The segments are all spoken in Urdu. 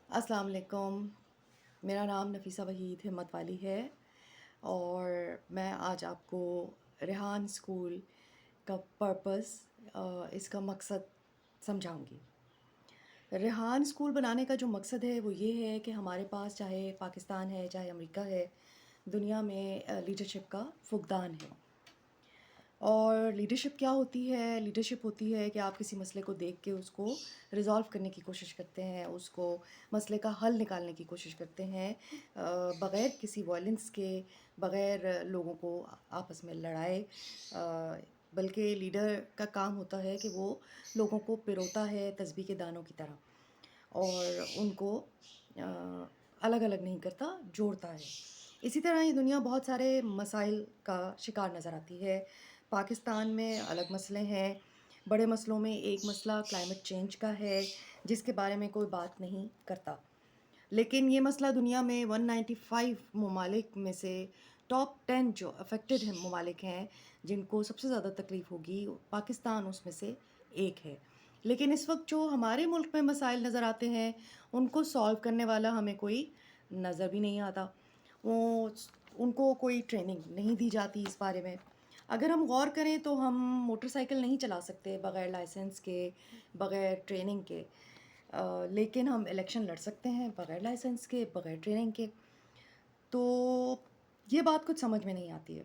السلام علیکم. میرا نام نفیسہ وحید ہمت والی ہے اور میں آج آپ کو ریحان اسکول کا پرپس، اس کا مقصد سمجھاؤں گی. ریحان اسکول بنانے کا جو مقصد ہے وہ یہ ہے کہ ہمارے پاس چاہے پاکستان ہے چاہے امریکہ ہے، دنیا میں لیڈرشپ کا فقدان ہے. اور لیڈرشپ کیا ہوتی ہے؟ لیڈرشپ ہوتی ہے کہ آپ کسی مسئلے کو دیکھ کے اس کو ریزالو کرنے کی کوشش کرتے ہیں، اس کو مسئلے کا حل نکالنے کی کوشش کرتے ہیں، بغیر کسی وائلنس کے، بغیر لوگوں کو آپس میں لڑائے. بلکہ لیڈر کا کام ہوتا ہے کہ وہ لوگوں کو پروتا ہے تسبیح کے دانوں کی طرح، اور ان کو الگ الگ نہیں کرتا، جوڑتا ہے. اسی طرح یہ دنیا بہت سارے مسائل کا شکار نظر آتی ہے. پاکستان میں الگ مسئلے ہیں. بڑے مسئلوں میں ایک مسئلہ کلائمیٹ چینج کا ہے جس کے بارے میں کوئی بات نہیں کرتا، لیکن یہ مسئلہ دنیا میں 195 ممالک میں سے ٹاپ 10 جو افیکٹڈ ممالک ہیں جن کو سب سے زیادہ تکلیف ہوگی، پاکستان اس میں سے ایک ہے. لیکن اس وقت جو ہمارے ملک میں مسائل نظر آتے ہیں ان کو سالو کرنے والا ہمیں کوئی نظر بھی نہیں آتا. ان کو کوئی ٹریننگ نہیں دی جاتی اس بارے میں. اگر ہم غور کریں تو ہم موٹر سائیکل نہیں چلا سکتے بغیر لائسنس کے، بغیر ٹریننگ کے، لیکن ہم الیکشن لڑ سکتے ہیں بغیر لائسنس کے، بغیر ٹریننگ کے. تو یہ بات کچھ سمجھ میں نہیں آتی ہے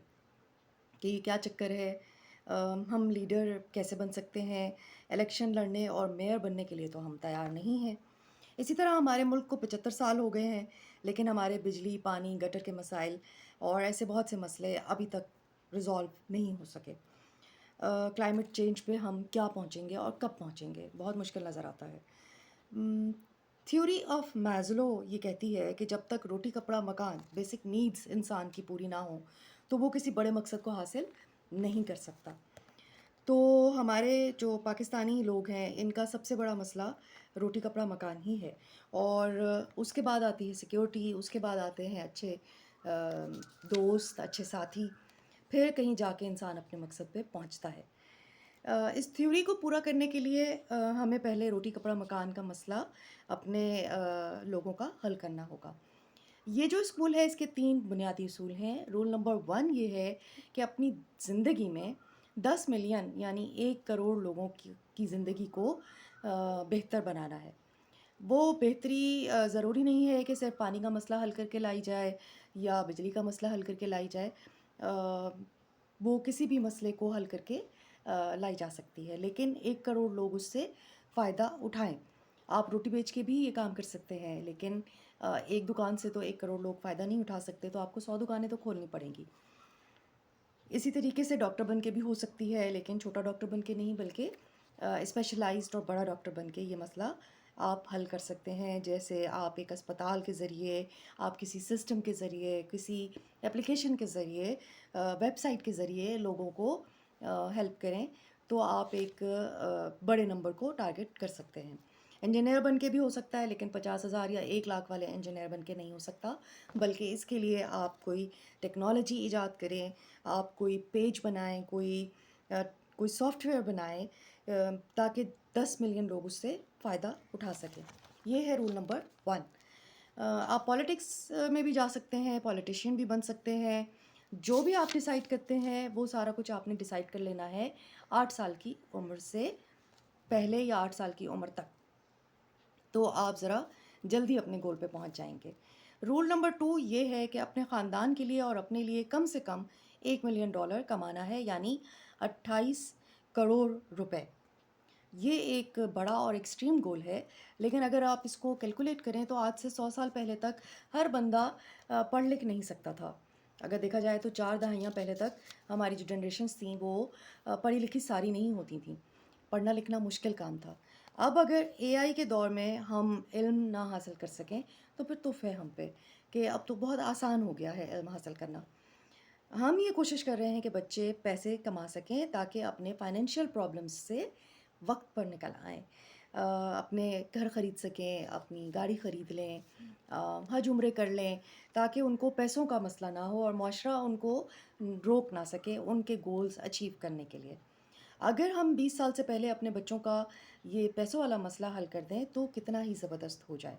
کہ یہ کیا چکر ہے. ہم لیڈر کیسے بن سکتے ہیں؟ الیکشن لڑنے اور میئر بننے کے لیے تو ہم تیار نہیں ہیں. اسی طرح ہمارے ملک کو 75 سال ہو گئے ہیں لیکن ہمارے بجلی، پانی، گٹر کے مسائل اور ایسے بہت سے مسئلے ابھی تک ریزالو نہیں ہو سکے. کلائمیٹ چینج پہ ہم کیا پہنچیں گے اور کب پہنچیں گے؟ بہت مشکل نظر آتا ہے. تھیوری آف میزلو یہ کہتی ہے کہ جب تک روٹی کپڑا مکان بیسک نیڈز انسان کی پوری نہ ہوں تو وہ کسی بڑے مقصد کو حاصل نہیں کر سکتا. تو ہمارے جو پاکستانی لوگ ہیں ان کا سب سے بڑا مسئلہ روٹی کپڑا مکان ہی ہے، اور اس کے بعد آتی ہے سیکیورٹی، اس کے بعد آتے ہیں اچھے دوست، اچھے ساتھی، پھر کہیں جا کے انسان اپنے مقصد پہ پہنچتا ہے. اس تھیوری کو پورا کرنے کے لیے ہمیں پہلے روٹی کپڑا مکان کا مسئلہ اپنے لوگوں کا حل کرنا ہوگا. یہ جو اسکول ہے اس کے 3 بنیادی اصول ہیں. رول نمبر 1 یہ ہے کہ اپنی زندگی میں 10 ملین یعنی 1 کروڑ لوگوں کی زندگی کو بہتر بنانا ہے. وہ بہتری ضروری نہیں ہے کہ صرف پانی کا مسئلہ حل کر کے لائی جائے یا بجلی کا مسئلہ حل کر کے لائی جائے. وہ کسی بھی مسئلے کو حل کر کے لائی جا سکتی ہے، لیکن 1 کروڑ لوگ اس سے فائدہ اٹھائیں. آپ روٹی بیچ کے بھی یہ کام کر سکتے ہیں، لیکن ایک دکان سے تو 1 کروڑ لوگ فائدہ نہیں اٹھا سکتے، تو آپ کو 100 دکانیں تو کھولنی پڑیں گی. اسی طریقے سے ڈاکٹر بن کے بھی ہو سکتی ہے، لیکن چھوٹا ڈاکٹر بن کے نہیں بلکہ اسپیشلائزڈ اور بڑا ڈاکٹر بن کے یہ مسئلہ آپ حل کر سکتے ہیں. جیسے آپ ایک اسپتال کے ذریعے، آپ کسی سسٹم کے ذریعے، کسی اپلیکیشن کے ذریعے، ویب سائٹ کے ذریعے لوگوں کو ہیلپ کریں تو آپ ایک بڑے نمبر کو ٹارگٹ کر سکتے ہیں. انجینئر بن کے بھی ہو سکتا ہے، لیکن 50,000 یا 1 لاکھ والے انجینئر بن کے نہیں ہو سکتا، بلکہ اس کے لیے آپ کوئی ٹیکنالوجی ایجاد کریں، آپ کوئی پیج بنائیں، کوئی سافٹ ویئر بنائیں تاکہ 10 ملین لوگ اس سے فائدہ اٹھا سکیں. یہ ہے رول نمبر 1. آپ پالیٹکس میں بھی جا سکتے ہیں، پولیٹیشین بھی بن سکتے ہیں. جو بھی آپ ڈیسائیڈ کرتے ہیں وہ سارا کچھ آپ نے ڈیسائیڈ کر لینا ہے 8 سال کی عمر سے پہلے یا 8 سال کی عمر تک، تو آپ ذرا جلدی اپنے گول پہ پہنچ جائیں گے. رول نمبر 2 یہ ہے کہ اپنے خاندان کے لیے اور اپنے لیے کم سے کم $1 ملین کمانا ہے، یعنی 28 کروڑ روپے. یہ ایک بڑا اور ایکسٹریم گول ہے، لیکن اگر آپ اس کو کیلکولیٹ کریں تو آج سے 100 سال پہلے تک ہر بندہ پڑھ لکھ نہیں سکتا تھا. اگر دیکھا جائے تو 4 دہائیاں پہلے تک ہماری جو جنریشنز تھیں وہ پڑھی لکھی ساری نہیں ہوتی تھیں، پڑھنا لکھنا مشکل کام تھا. اب اگر اے آئی کے دور میں ہم علم نہ حاصل کر سکیں تو پھر تف ہے ہم پہ کہ اب تو بہت آسان ہو گیا ہے علم حاصل کرنا. ہم یہ کوشش کر رہے ہیں کہ بچے پیسے کما سکیں تاکہ اپنے فائنینشیل پرابلمس سے وقت پر نکل آئیں، اپنے گھر خرید سکیں، اپنی گاڑی خرید لیں، حج عمرے کر لیں، تاکہ ان کو پیسوں کا مسئلہ نہ ہو اور معاشرہ ان کو روک نہ سکے ان کے گولز اچیو کرنے کے لیے. اگر ہم 20 سال سے پہلے اپنے بچوں کا یہ پیسوں والا مسئلہ حل کر دیں تو کتنا ہی زبردست ہو جائے.